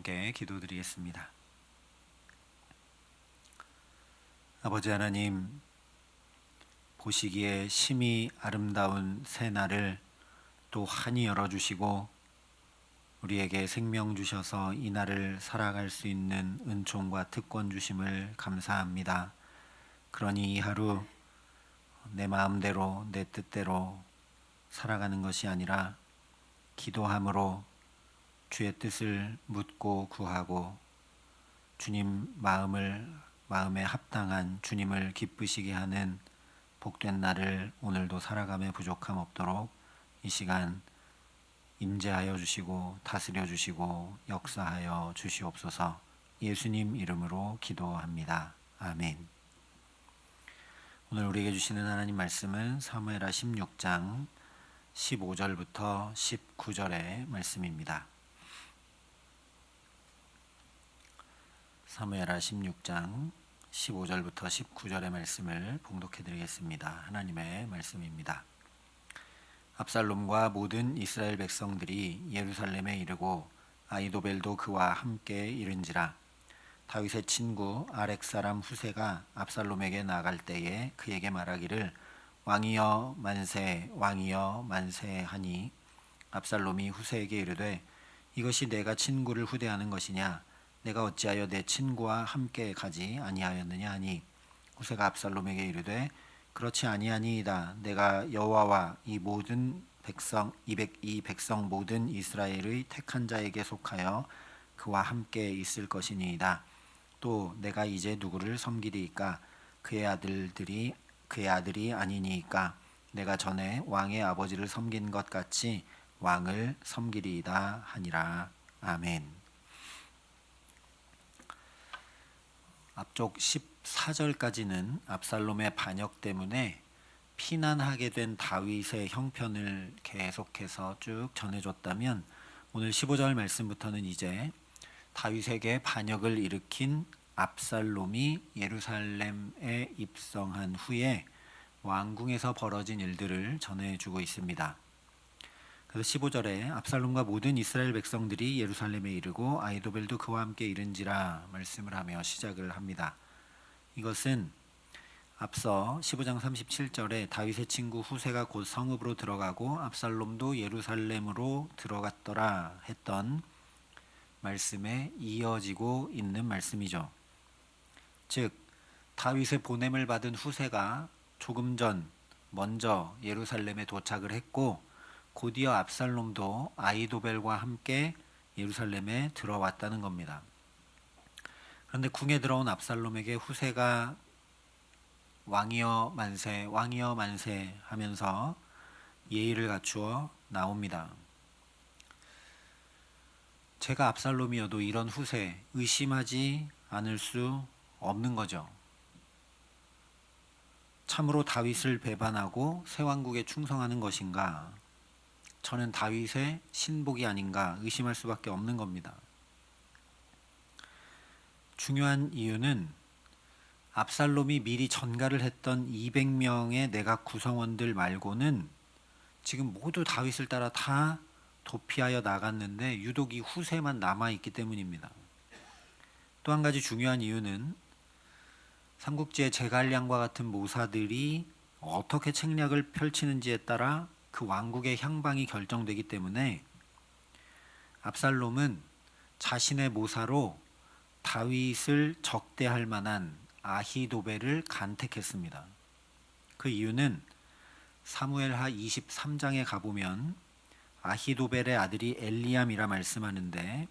함께 기도드리겠습니다. 아버지 하나님, 보시기에 심히 아름다운 새 날을 또 환히 열어주시고 우리에게 생명 주셔서 이 날을 살아갈 수 있는 은총과 특권 주심을 감사합니다. 그러니 이 하루 내 마음대로 내 뜻대로 살아가는 것이 아니라 기도함으로 주의 뜻을 묻고 구하고 주님 마음에 합당한 주님을 기쁘시게 하는 복된 날을 오늘도 살아감에 부족함 없도록 이 시간 임재하여 주시고 다스려 주시고 역사하여 주시옵소서. 예수님 이름으로 기도합니다. 아멘. 오늘 우리에게 주시는 하나님 말씀은 사무엘하 16장 15절부터 19절의 말씀입니다. 사무엘하 16장 15절부터 19절의 말씀을 봉독해 드리겠습니다. 하나님의 말씀입니다. 압살롬과 모든 이스라엘 백성들이 예루살렘에 이르고 아히도벨도 그와 함께 이른지라. 다윗의 친구 아렉 사람 후세가 압살롬에게 나갈 때에 그에게 말하기를 왕이여 만세 왕이여 만세 하니 압살롬이 후세에게 이르되 이것이 내가 친구를 후대하는 것이냐 내가 어찌하여 내 친구와 함께 가지 아니하였느냐 하니 후세가 압살롬에게 이르되 그렇지 아니하니이다. 내가 여호와와 이 백성 모든 이스라엘의 택한 자에게 속하여 그와 함께 있을 것이니이다. 또 내가 이제 누구를 섬기리이까 그의 아들이 아니니이까 내가 전에 왕의 아버지를 섬긴 것 같이 왕을 섬기리이다 하니라. 아멘. 앞쪽 14절까지는 압살롬의 반역 때문에 피난하게 된 다윗의 형편을 계속해서 쭉 전해줬다면 오늘 15절 말씀부터는 이제 다윗에게 반역을 일으킨 압살롬이 예루살렘에 입성한 후에 왕궁에서 벌어진 일들을 전해주고 있습니다. 그래서 15절에 압살롬과 모든 이스라엘 백성들이 예루살렘에 이르고 아히도벨도 그와 함께 이른지라 말씀을 하며 시작을 합니다. 이것은 앞서 15장 37절에 다윗의 친구 후세가 곧 성읍으로 들어가고 압살롬도 예루살렘으로 들어갔더라 했던 말씀에 이어지고 있는 말씀이죠. 즉 다윗의 보냄을 받은 후세가 조금 전 먼저 예루살렘에 도착을 했고 곧이어 압살롬도 아히도벨과 함께 예루살렘에 들어왔다는 겁니다. 그런데 궁에 들어온 압살롬에게 후세가 왕이여 만세 왕이여 만세 하면서 예의를 갖추어 나옵니다. 제가 압살롬이어도 이런 후세 의심하지 않을 수 없는 거죠. 참으로 다윗을 배반하고 새 왕국에 충성하는 것인가? 저는 다윗의 신복이 아닌가 의심할 수밖에 없는 겁니다. 중요한 이유는 압살롬이 미리 전가를 했던 200명의 내각 구성원들 말고는 지금 모두 다윗을 따라 다 도피하여 나갔는데 유독 이 후세만 남아있기 때문입니다. 또 한 가지 중요한 이유는 삼국지의 제갈량과 같은 모사들이 어떻게 책략을 펼치는지에 따라 그 왕국의 향방이 결정되기 때문에 압살롬은 자신의 모사로 다윗을 적대할 만한 아히도벨을 간택했습니다. 그 이유는 사무엘하 23장에 가보면 아히도벨의 아들이 엘리암이라 말씀하는데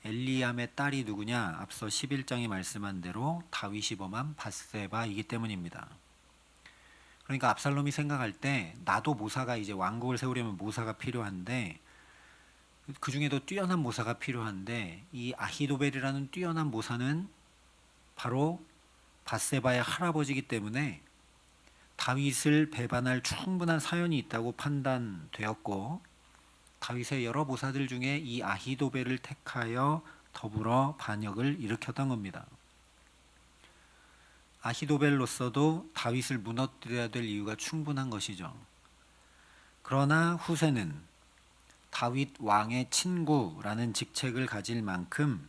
엘리암의 딸이 누구냐? 앞서 11장이 말씀한 대로 다윗이 범한 밧세바이기 때문입니다. 그러니까 압살롬이 생각할 때 나도 모사가 이제 왕국을 세우려면 모사가 필요한데 그 중에도 뛰어난 모사가 필요한데 이 아히도벨이라는 뛰어난 모사는 바로 밧세바의 할아버지이기 때문에 다윗을 배반할 충분한 사연이 있다고 판단되었고 다윗의 여러 모사들 중에 이 아히도벨을 택하여 더불어 반역을 일으켰던 겁니다. 아히도벨로서도 다윗을 무너뜨려야 될 이유가 충분한 것이죠. 그러나 후세는 다윗 왕의 친구라는 직책을 가질 만큼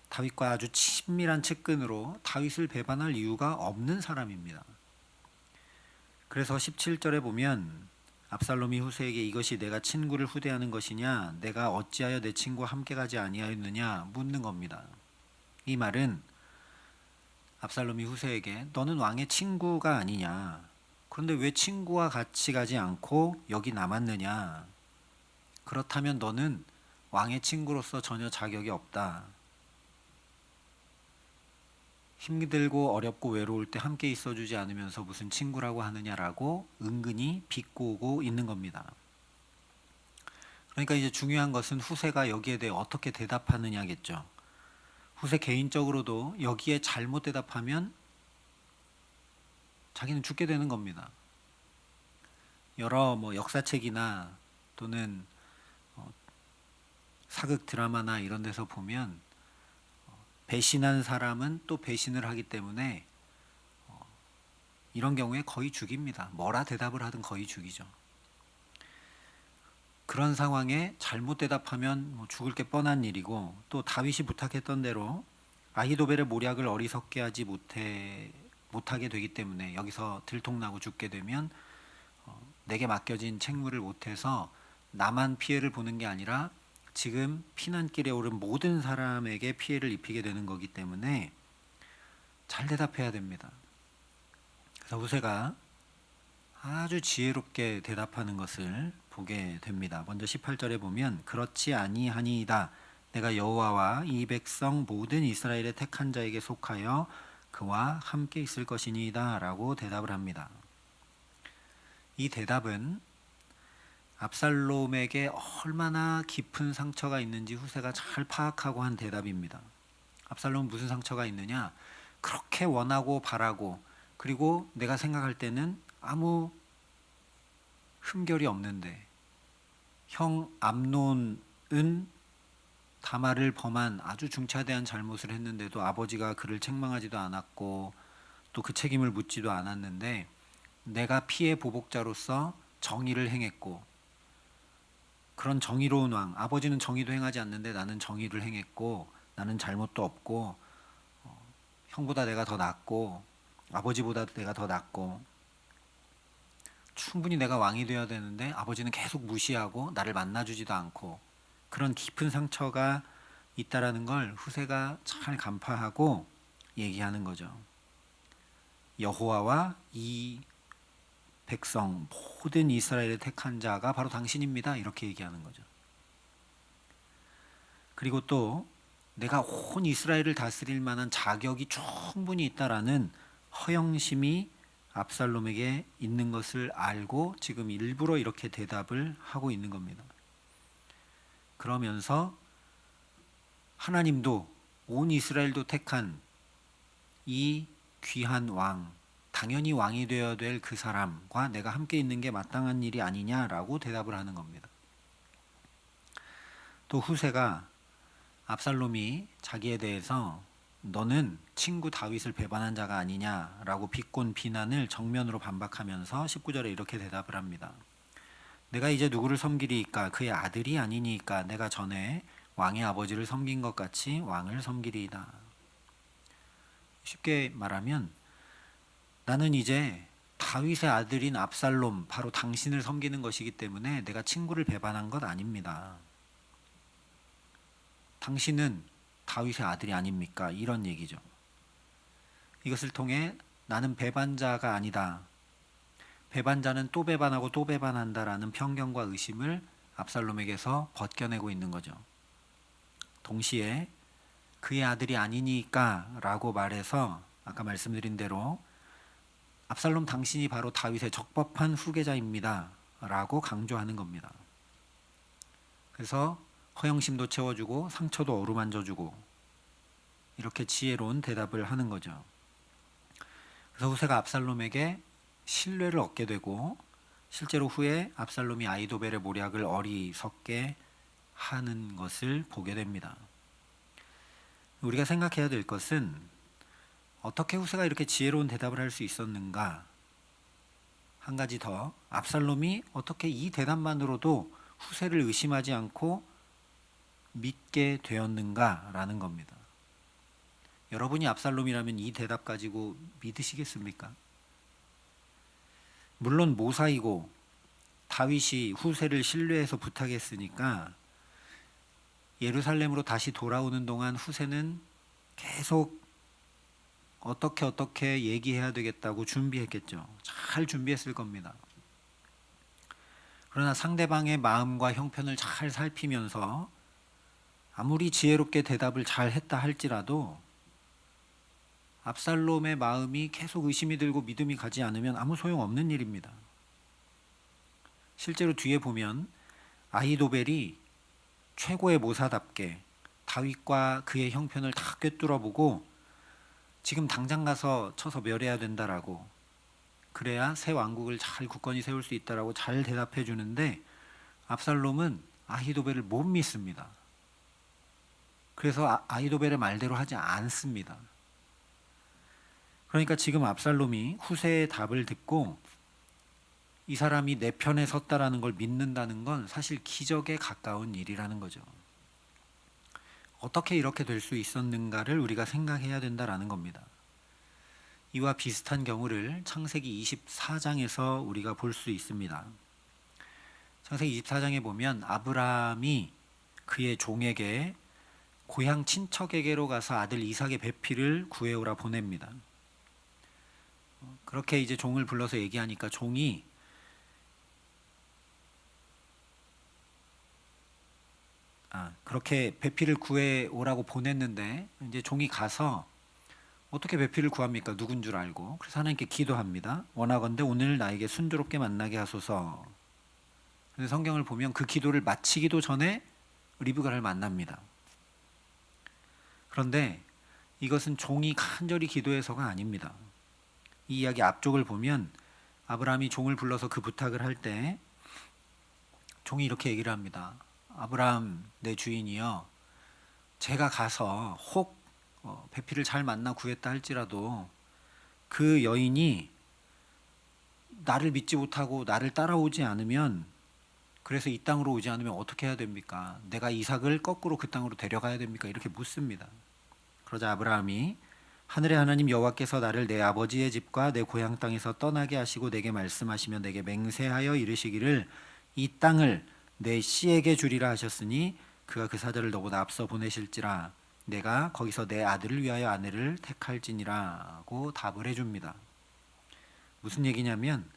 다윗과 아주 친밀한 측근으로 다윗을 배반할 이유가 없는 사람입니다. 그래서 17절에 보면 압살롬이 후세에게 이것이 내가 친구를 후대하는 것이냐, 내가 어찌하여 내 친구와 함께 가지 아니하였느냐 묻는 겁니다. 이 말은 압살롬이 후세에게 너는 왕의 친구가 아니냐, 그런데 왜 친구와 같이 가지 않고 여기 남았느냐, 그렇다면 너는 왕의 친구로서 전혀 자격이 없다. 힘들고 어렵고 외로울 때 함께 있어주지 않으면서 무슨 친구라고 하느냐라고 은근히 비꼬고 있는 겁니다. 그러니까 이제 중요한 것은 후세가 여기에 대해 어떻게 대답하느냐겠죠. 후세 개인적으로도 여기에 잘못 대답하면 자기는 죽게 되는 겁니다. 여러 역사책이나 또는 사극 드라마나 이런 데서 보면 배신한 사람은 또 배신을 하기 때문에 이런 경우에 거의 죽입니다. 뭐라 대답을 하든 거의 죽이죠. 그런 상황에 잘못 대답하면 죽을 게 뻔한 일이고, 또 다윗이 부탁했던 대로 아히도벨의 모략을 어리석게 하지 못하게 되기 때문에 여기서 들통나고 죽게 되면 내게 맡겨진 책무를 못해서 나만 피해를 보는 게 아니라 지금 피난길에 오른 모든 사람에게 피해를 입히게 되는 거기 때문에 잘 대답해야 됩니다. 그래서 후세가 아주 지혜롭게 대답하는 것을 보게 됩니다. 먼저 18절에 보면 그렇지 아니하니이다. 내가 여호와와 이 백성 모든 이스라엘의 택한 자에게 속하여 그와 함께 있을 것이니이다 라고 대답을 합니다. 이 대답은 압살롬에게 얼마나 깊은 상처가 있는지 후세가 잘 파악하고 한 대답입니다. 압살롬은 무슨 상처가 있느냐? 그렇게 원하고 바라고, 그리고 내가 생각할 때는 아무 흠결이 없는데 형 암논은 다말을 범한 아주 중차대한 잘못을 했는데도 아버지가 그를 책망하지도 않았고 또 그 책임을 묻지도 않았는데 내가 피해 보복자로서 정의를 행했고, 그런 정의로운 왕, 아버지는 정의도 행하지 않는데 나는 정의를 행했고 나는 잘못도 없고 형보다 내가 더 낫고 아버지보다 내가 더 낫고 충분히 내가 왕이 되어야 되는데 아버지는 계속 무시하고 나를 만나주지도 않고, 그런 깊은 상처가 있다라는 걸 후세가 잘 간파하고 얘기하는 거죠. 여호와와 이 백성 모든 이스라엘의 택한 자가 바로 당신입니다. 이렇게 얘기하는 거죠. 그리고 또 내가 온 이스라엘을 다스릴 만한 자격이 충분히 있다라는 허영심이 압살롬에게 있는 것을 알고 지금 일부러 이렇게 대답을 하고 있는 겁니다. 그러면서 하나님도 온 이스라엘도 택한 이 귀한 왕, 당연히 왕이 되어야 될 그 사람과 내가 함께 있는 게 마땅한 일이 아니냐라고 대답을 하는 겁니다. 또 후세가 압살롬이 자기에 대해서 너는 친구 다윗을 배반한 자가 아니냐라고 비꼰 비난을 정면으로 반박하면서 19절에 이렇게 대답을 합니다. 내가 이제 누구를 섬기리이까? 그의 아들이 아니니까 내가 전에 왕의 아버지를 섬긴 것 같이 왕을 섬기리이다. 쉽게 말하면 나는 이제 다윗의 아들인 압살롬, 바로 당신을 섬기는 것이기 때문에 내가 친구를 배반한 것 아닙니다. 당신은 다윗의 아들이 아닙니까? 이런 얘기죠. 이것을 통해 나는 배반자가 아니다, 배반자는 또 배반하고 또 배반한다라는 편견과 의심을 압살롬에게서 벗겨내고 있는 거죠. 동시에 그의 아들이 아니니까 라고 말해서 아까 말씀드린 대로 압살롬 당신이 바로 다윗의 적법한 후계자입니다 라고 강조하는 겁니다. 그래서 허영심도 채워주고 상처도 어루만져주고 이렇게 지혜로운 대답을 하는 거죠. 그래서 후세가 압살롬에게 신뢰를 얻게 되고 실제로 후에 압살롬이 아히도벨의 모략을 어리석게 하는 것을 보게 됩니다. 우리가 생각해야 될 것은 어떻게 후세가 이렇게 지혜로운 대답을 할 수 있었는가? 한 가지 더, 압살롬이 어떻게 이 대답만으로도 후세를 의심하지 않고 믿게 되었는가라는 겁니다. 여러분이 압살롬이라면 이 대답 가지고 믿으시겠습니까? 물론 모사이고 다윗이 후세를 신뢰해서 부탁했으니까 예루살렘으로 다시 돌아오는 동안 후세는 계속 어떻게 얘기해야 되겠다고 준비했겠죠. 잘 준비했을 겁니다. 그러나 상대방의 마음과 형편을 잘 살피면서 아무리 지혜롭게 대답을 잘 했다 할지라도 압살롬의 마음이 계속 의심이 들고 믿음이 가지 않으면 아무 소용없는 일입니다. 실제로 뒤에 보면 아히도벨이 최고의 모사답게 다윗과 그의 형편을 다 꿰뚫어보고 지금 당장 가서 쳐서 멸해야 된다라고, 그래야 새 왕국을 잘 굳건히 세울 수 있다라고 잘 대답해 주는데 압살롬은 아히도벨을 못 믿습니다. 그래서 아히도벨의 말대로 하지 않습니다. 그러니까 지금 압살롬이 후세의 답을 듣고 이 사람이 내 편에 섰다라는 걸 믿는다는 건 사실 기적에 가까운 일이라는 거죠. 어떻게 이렇게 될 수 있었는가를 우리가 생각해야 된다라는 겁니다. 이와 비슷한 경우를 창세기 24장에서 우리가 볼 수 있습니다. 창세기 24장에 보면 아브라함이 그의 종에게 고향 친척에게로 가서 아들 이삭의 배필을 구해오라 보냅니다. 그렇게 이제 종을 불러서 얘기하니까 종이 그렇게 배필을 구해오라고 보냈는데 이제 종이 가서 어떻게 배필을 구합니까? 누군 줄 알고. 그래서 하나님께 기도합니다. 원하건대 오늘 나에게 순조롭게 만나게 하소서. 근데 성경을 보면 그 기도를 마치기도 전에 리브가를 만납니다. 그런데 이것은 종이 간절히 기도해서가 아닙니다. 이 이야기 앞쪽을 보면 아브라함이 종을 불러서 그 부탁을 할 때 종이 이렇게 얘기를 합니다. 아브라함 내 주인이여, 제가 가서 혹 배필을 잘 만나 구했다 할지라도 그 여인이 나를 믿지 못하고 나를 따라오지 않으면, 그래서 이 땅으로 오지 않으면 어떻게 해야 됩니까? 내가 이삭을 거꾸로 그 땅으로 데려가야 됩니까? 이렇게 묻습니다. 그러자 아브라함이 하늘의 하나님 여호와께서 나를 내 아버지의 집과 내 고향 땅에서 떠나게 하시고 내게 말씀하시며 내게 맹세하여 이르시기를 이 땅을 내 씨에게 주리라 하셨으니 그가 그 사자를 너보다 앞서 보내실지라 내가 거기서 내 아들을 위하여 아내를 택할지니라고 답을 해줍니다. 무슨 얘기냐면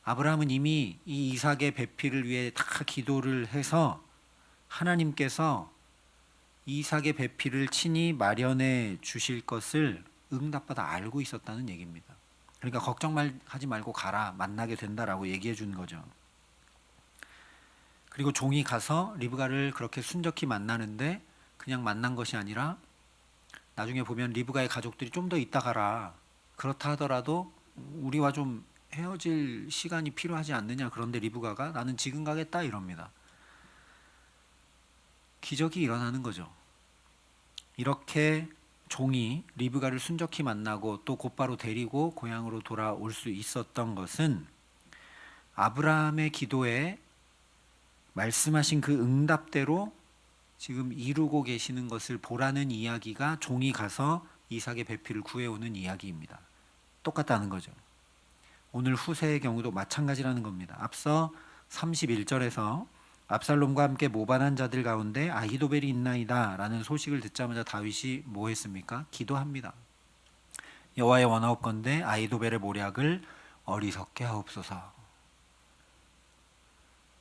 아브라함은 이미 이 이삭의 배필을 위해 다 기도를 해서 하나님께서 이삭의 배필을 친히 마련해 주실 것을 응답받아 알고 있었다는 얘기입니다. 그러니까 걱정하지 말고 가라, 만나게 된다라고 얘기해 준 거죠. 그리고 종이 가서 리브가를 그렇게 순적히 만나는데 그냥 만난 것이 아니라 나중에 보면 리브가의 가족들이 좀 더 있다 가라, 그렇다 하더라도 우리와 좀 헤어질 시간이 필요하지 않느냐. 그런데 리브가가 나는 지금 가겠다 이럽니다. 기적이 일어나는 거죠. 이렇게 종이 리브가를 순적히 만나고 또 곧바로 데리고 고향으로 돌아올 수 있었던 것은 아브라함의 기도에 말씀하신 그 응답대로 지금 이루고 계시는 것을 보라는 이야기가 종이 가서 이삭의 배필을 구해오는 이야기입니다. 똑같다는 거죠. 오늘 후세의 경우도 마찬가지라는 겁니다. 앞서 31절에서 압살롬과 함께 모반한 자들 가운데 아히도벨이 있나이다 라는 소식을 듣자마자 다윗이 뭐 했습니까? 기도합니다. 여호와의 원하옵건대 아히도벨의 모략을 어리석게 하옵소서.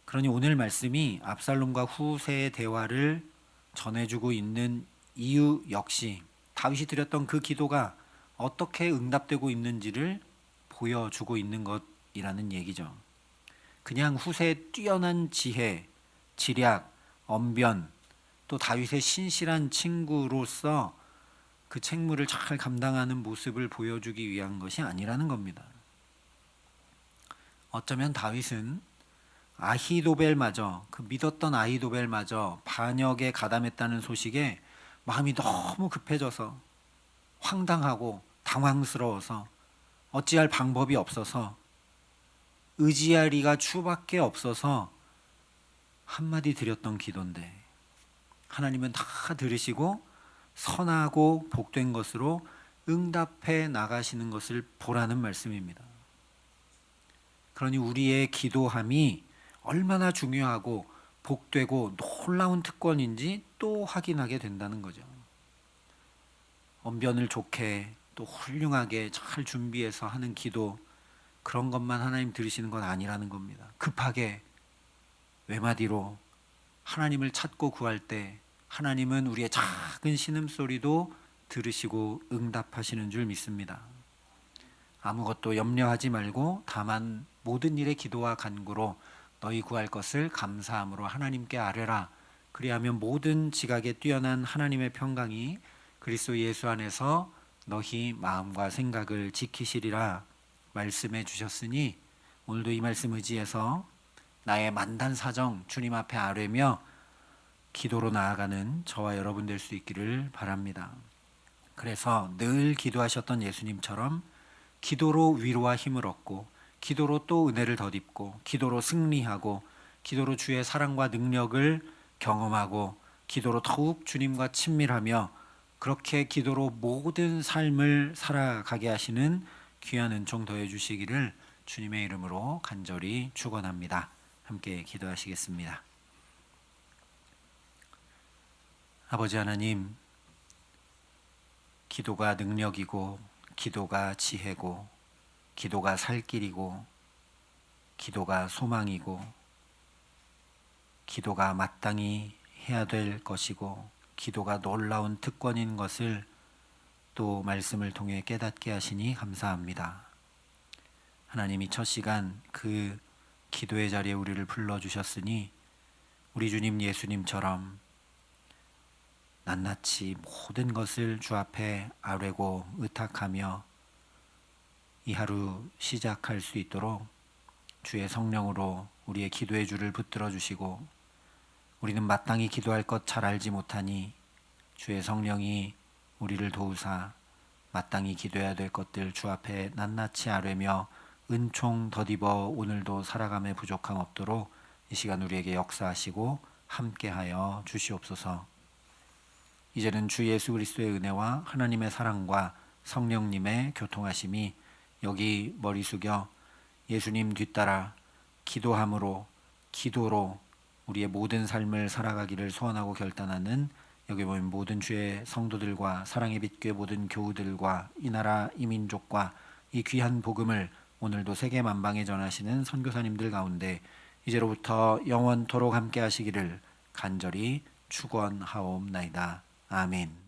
그러니 오늘 말씀이 압살롬과 후세의 대화를 전해주고 있는 이유 역시 다윗이 드렸던 그 기도가 어떻게 응답되고 있는지를 보여주고 있는 것이라는 얘기죠. 그냥 후세의 뛰어난 지혜, 지략, 언변, 또 다윗의 신실한 친구로서 그 책무를 잘 감당하는 모습을 보여주기 위한 것이 아니라는 겁니다. 어쩌면 다윗은 아히도벨마저, 그 믿었던 아히도벨마저 반역에 가담했다는 소식에 마음이 너무 급해져서 황당하고 당황스러워서 어찌할 방법이 없어서 의지할 이가 추밖에 없어서 한마디 드렸던 기도인데 하나님은 다 들으시고 선하고 복된 것으로 응답해 나가시는 것을 보라는 말씀입니다. 그러니 우리의 기도함이 얼마나 중요하고 복되고 놀라운 특권인지 또 확인하게 된다는 거죠. 언변을 좋게 또 훌륭하게 잘 준비해서 하는 기도, 그런 것만 하나님 들으시는 건 아니라는 겁니다. 급하게 외마디로 하나님을 찾고 구할 때 하나님은 우리의 작은 신음소리도 들으시고 응답하시는 줄 믿습니다. 아무것도 염려하지 말고 다만 모든 일에 기도와 간구로 너희 구할 것을 감사함으로 하나님께 아뢰라. 그리하면 모든 지각에 뛰어난 하나님의 평강이 그리스도 예수 안에서 너희 마음과 생각을 지키시리라 말씀해 주셨으니, 오늘도 이 말씀 의지해서 나의 만단 사정 주님 앞에 아뢰며 기도로 나아가는 저와 여러분 될 수 있기를 바랍니다. 그래서 늘 기도하셨던 예수님처럼 기도로 위로와 힘을 얻고, 기도로 또 은혜를 덧입고, 기도로 승리하고, 기도로 주의 사랑과 능력을 경험하고, 기도로 더욱 주님과 친밀하며 그렇게 기도로 모든 삶을 살아가게 하시는 귀한 은총 더해 주시기를 주님의 이름으로 간절히 축원합니다. 함께 기도하시겠습니다. 아버지 하나님, 기도가 능력이고, 기도가 지혜고, 기도가 살 길이고, 기도가 소망이고, 기도가 마땅히 해야 될 것이고, 기도가 놀라운 특권인 것을 또 말씀을 통해 깨닫게 하시니 감사합니다. 하나님이 첫 시간 그 기도의 자리에 우리를 불러주셨으니 우리 주님 예수님처럼 낱낱이 모든 것을 주 앞에 아뢰고 의탁하며 이 하루 시작할 수 있도록 주의 성령으로 우리의 기도의 줄을 붙들어 주시고, 우리는 마땅히 기도할 것 잘 알지 못하니 주의 성령이 우리를 도우사 마땅히 기도해야 될 것들 주 앞에 낱낱이 아뢰며 은총 덧입어 오늘도 살아감에 부족함 없도록 이 시간 우리에게 역사하시고 함께하여 주시옵소서. 이제는 주 예수 그리스도의 은혜와 하나님의 사랑과 성령님의 교통하심이 여기 머리 숙여 예수님 뒤따라 기도함으로, 기도로 우리의 모든 삶을 살아가기를 소원하고 결단하는 여기 보면 모든 주의 성도들과 사랑의 빛교회 모든 교우들과 이 나라 이 민족과 이 귀한 복음을 오늘도 세계 만방에 전하시는 선교사님들 가운데 이제로부터 영원토록 함께 하시기를 간절히 축원하옵나이다. 아멘.